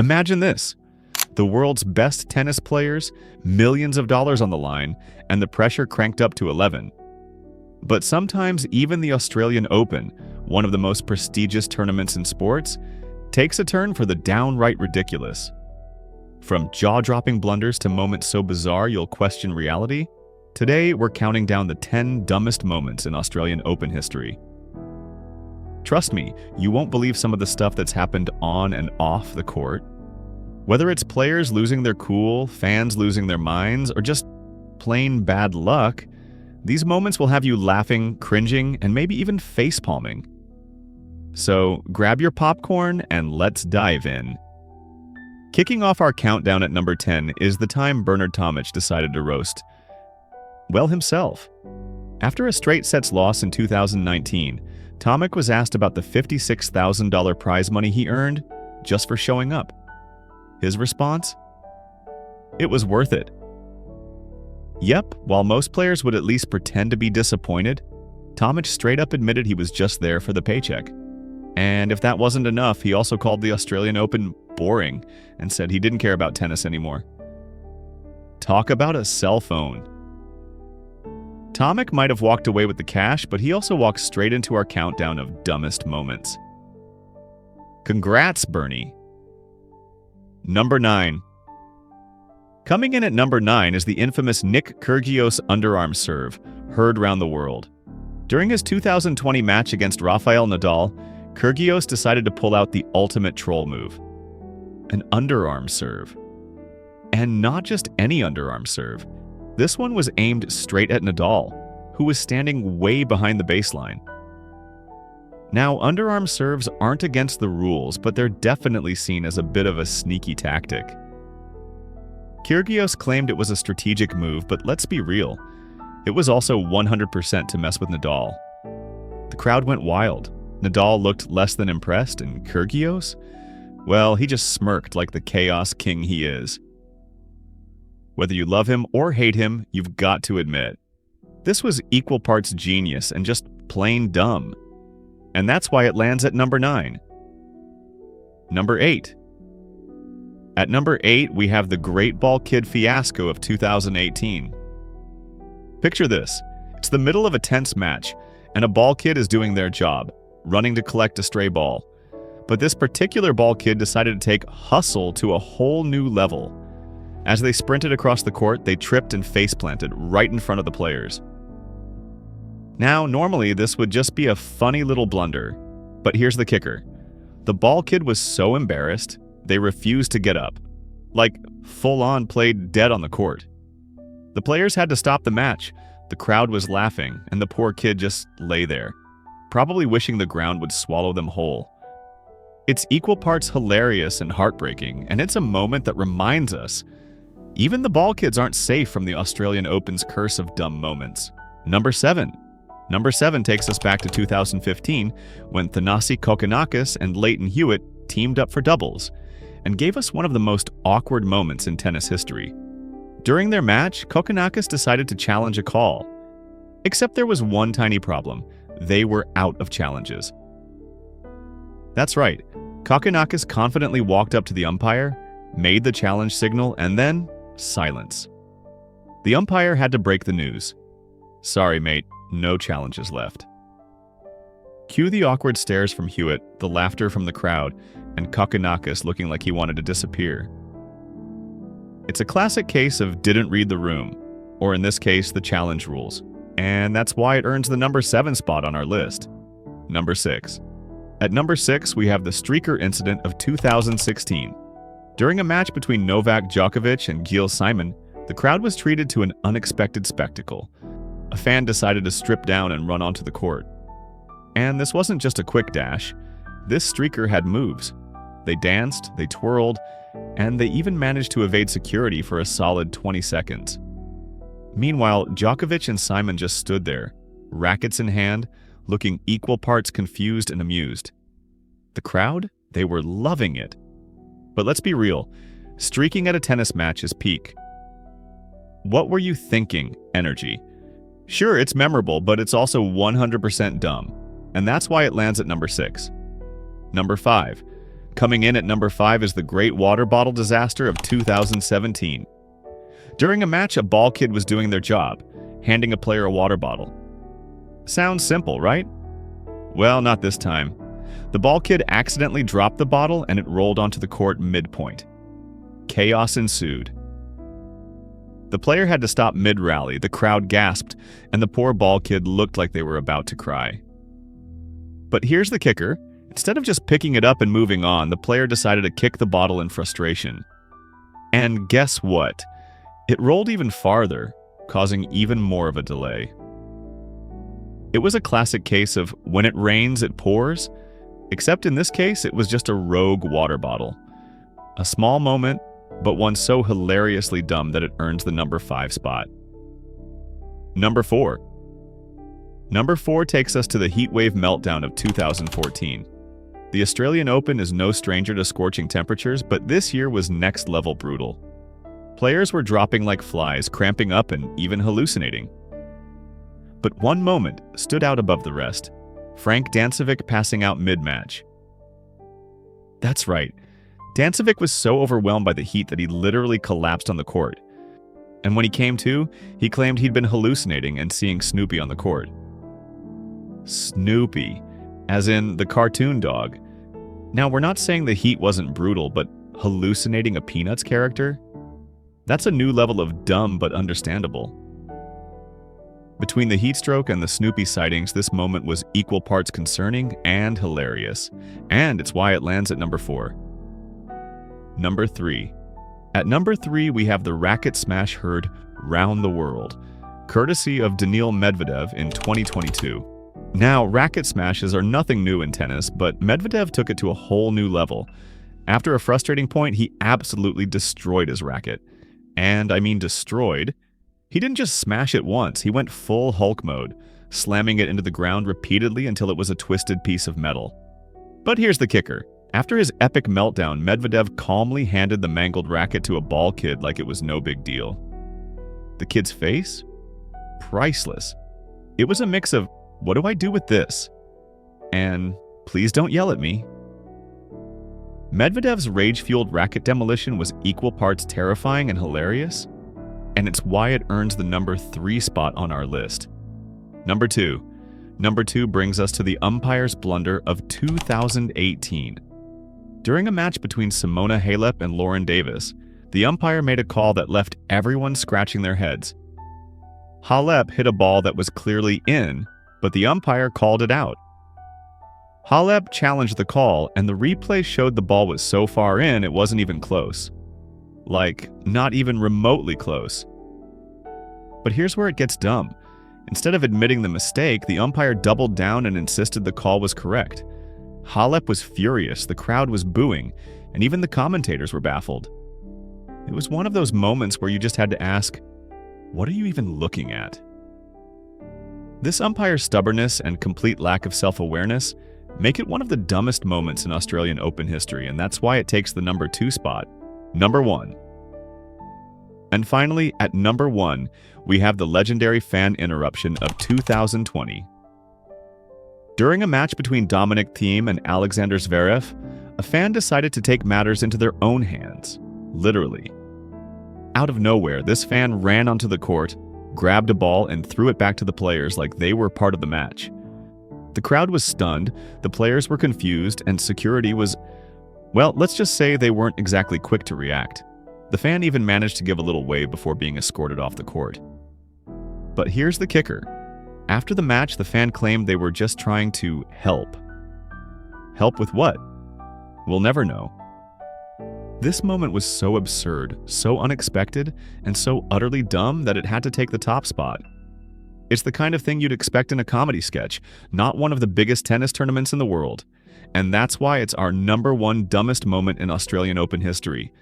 Imagine this. The world's best tennis players, millions of dollars on the line, and the pressure cranked up to 11. But sometimes even the Australian Open, one of the most prestigious tournaments in sports, takes a turn for the downright ridiculous. From jaw-dropping blunders to moments so bizarre you'll question reality, today we're counting down the 10 dumbest moments in Australian Open history. Trust me, you won't believe some of the stuff that's happened on and off the court. Whether it's players losing their cool, fans losing their minds, or just plain bad luck, these moments will have you laughing, cringing, and maybe even facepalming. So grab your popcorn and let's dive in. Kicking off our countdown at number 10 is the time Bernard Tomic decided to roast, well, himself. After a straight sets loss in 2019, Tomic was asked about the $56,000 prize money he earned just for showing up. His response? It was worth it. Yep, while most players would at least pretend to be disappointed, Tomic straight up admitted he was just there for the paycheck. And if that wasn't enough, he also called the Australian Open boring and said he didn't care about tennis anymore. Talk about a cell phone. Tomic might have walked away with the cash, but he also walked straight into our countdown of dumbest moments. Congrats, Bernie. Number 9. Coming in at number 9 is the infamous Nick Kyrgios underarm serve, heard round the world. During his 2020 match against Rafael Nadal, Kyrgios decided to pull out the ultimate troll move, an underarm serve. And not just any underarm serve. This one was aimed straight at Nadal, who was standing way behind the baseline. Now, underarm serves aren't against the rules, but they're definitely seen as a bit of a sneaky tactic. Kyrgios claimed it was a strategic move, but let's be real. It was also 100% to mess with Nadal. The crowd went wild. Nadal looked less than impressed, and Kyrgios? Well, he just smirked like the chaos king he is. Whether you love him or hate him, you've got to admit, this was equal parts genius and just plain dumb. And that's why it lands at number 9. Number 8. At number 8, we have the Great Ball Kid fiasco of 2018. Picture this. It's the middle of a tense match, and a ball kid is doing their job, running to collect a stray ball. But this particular ball kid decided to take hustle to a whole new level. As they sprinted across the court, they tripped and face-planted right in front of the players. Now, normally this would just be a funny little blunder, but here's the kicker. The ball kid was so embarrassed, they refused to get up. Like, full-on played dead on the court. The players had to stop the match. The crowd was laughing, and the poor kid just lay there, probably wishing the ground would swallow them whole. It's equal parts hilarious and heartbreaking, and it's a moment that reminds us even the ball kids aren't safe from the Australian Open's curse of dumb moments. Number 7. Number 7 takes us back to 2015 when Thanasi Kokkinakis and Leighton Hewitt teamed up for doubles and gave us one of the most awkward moments in tennis history. During their match, Kokkinakis decided to challenge a call. Except there was one tiny problem. They were out of challenges. That's right. Kokkinakis confidently walked up to the umpire, made the challenge signal, and then silence. The umpire had to break the news. Sorry, mate, no challenges left. Cue the awkward stares from Hewitt, the laughter from the crowd, and Kokkinakis looking like he wanted to disappear. It's a classic case of didn't read the room, or in this case, the challenge rules. And that's why it earns the number 7 spot on our list. Number 6. At number 6, we have the streaker incident of 2016. During a match between Novak Djokovic and Gilles Simon, the crowd was treated to an unexpected spectacle. A fan decided to strip down and run onto the court. And this wasn't just a quick dash. This streaker had moves. They danced, they twirled, and they even managed to evade security for a solid 20 seconds. Meanwhile, Djokovic and Simon just stood there, rackets in hand, looking equal parts confused and amused. The crowd? They were loving it. But let's be real, streaking at a tennis match is peak. What were you thinking, energy? Sure, it's memorable, but it's also 100% dumb. And that's why it lands at number 6. Number 5. Coming in at number 5 is the Great Water Bottle Disaster of 2017. During a match, a ball kid was doing their job, handing a player a water bottle. Sounds simple, right? Well, not this time. The ball kid accidentally dropped the bottle and it rolled onto the court midpoint. Chaos ensued. The player had to stop mid-rally, the crowd gasped, and the poor ball kid looked like they were about to cry. But here's the kicker. Instead of just picking it up and moving on, the player decided to kick the bottle in frustration. And guess what? It rolled even farther, causing even more of a delay. It was a classic case of when it rains, it pours, except in this case, it was just a rogue water bottle. A small moment, but one so hilariously dumb that it earns the number 5 spot. Number 4. Number 4 takes us to the heatwave meltdown of 2014. The Australian Open is no stranger to scorching temperatures, but this year was next-level brutal. Players were dropping like flies, cramping up, and even hallucinating. But one moment stood out above the rest. Frank Dancevic passing out mid-match. That's right. Dancevic was so overwhelmed by the heat that he literally collapsed on the court. And when he came to, he claimed he'd been hallucinating and seeing Snoopy on the court. Snoopy, as in the cartoon dog. Now, we're not saying the heat wasn't brutal, but hallucinating a Peanuts character? That's a new level of dumb but understandable. Between the heat stroke and the Snoopy sightings, this moment was equal parts concerning and hilarious. And it's why it lands at number 4. Number 3. At number 3, we have the racket smash heard round the world, courtesy of Daniil Medvedev in 2022. Now, racket smashes are nothing new in tennis, but Medvedev took it to a whole new level. After a frustrating point, he absolutely destroyed his racket. And I mean destroyed. He didn't just smash it once, he went full Hulk mode, slamming it into the ground repeatedly until it was a twisted piece of metal. But here's the kicker. After his epic meltdown, Medvedev calmly handed the mangled racket to a ball kid like it was no big deal. The kid's face? Priceless. It was a mix of, what do I do with this? And, please don't yell at me. Medvedev's rage-fueled racket demolition was equal parts terrifying and hilarious, and it's why it earns the number 3 spot on our list. Number 2. Number 2 brings us to the umpire's blunder of 2018. During a match between Simona Halep and Lauren Davis, the umpire made a call that left everyone scratching their heads. Halep hit a ball that was clearly in, but the umpire called it out. Halep challenged the call, and the replay showed the ball was so far in it wasn't even close. Like, not even remotely close. But here's where it gets dumb. Instead of admitting the mistake, the umpire doubled down and insisted the call was correct. Halep was furious, the crowd was booing, and even the commentators were baffled. It was one of those moments where you just had to ask, what are you even looking at? This umpire's stubbornness and complete lack of self-awareness make it one of the dumbest moments in Australian Open history, and that's why it takes the number 2 spot. Number 1. And finally, at number 1, we have the legendary fan interruption of 2020. During a match between Dominic Thiem and Alexander Zverev, a fan decided to take matters into their own hands, literally. Out of nowhere, this fan ran onto the court, grabbed a ball, and threw it back to the players like they were part of the match. The crowd was stunned, the players were confused, and security was, well, let's just say they weren't exactly quick to react. The fan even managed to give a little wave before being escorted off the court. But here's the kicker. After the match, the fan claimed they were just trying to help. Help with what? We'll never know. This moment was so absurd, so unexpected, and so utterly dumb that it had to take the top spot. It's the kind of thing you'd expect in a comedy sketch, not one of the biggest tennis tournaments in the world. And that's why it's our number 1 dumbest moment in Australian Open history.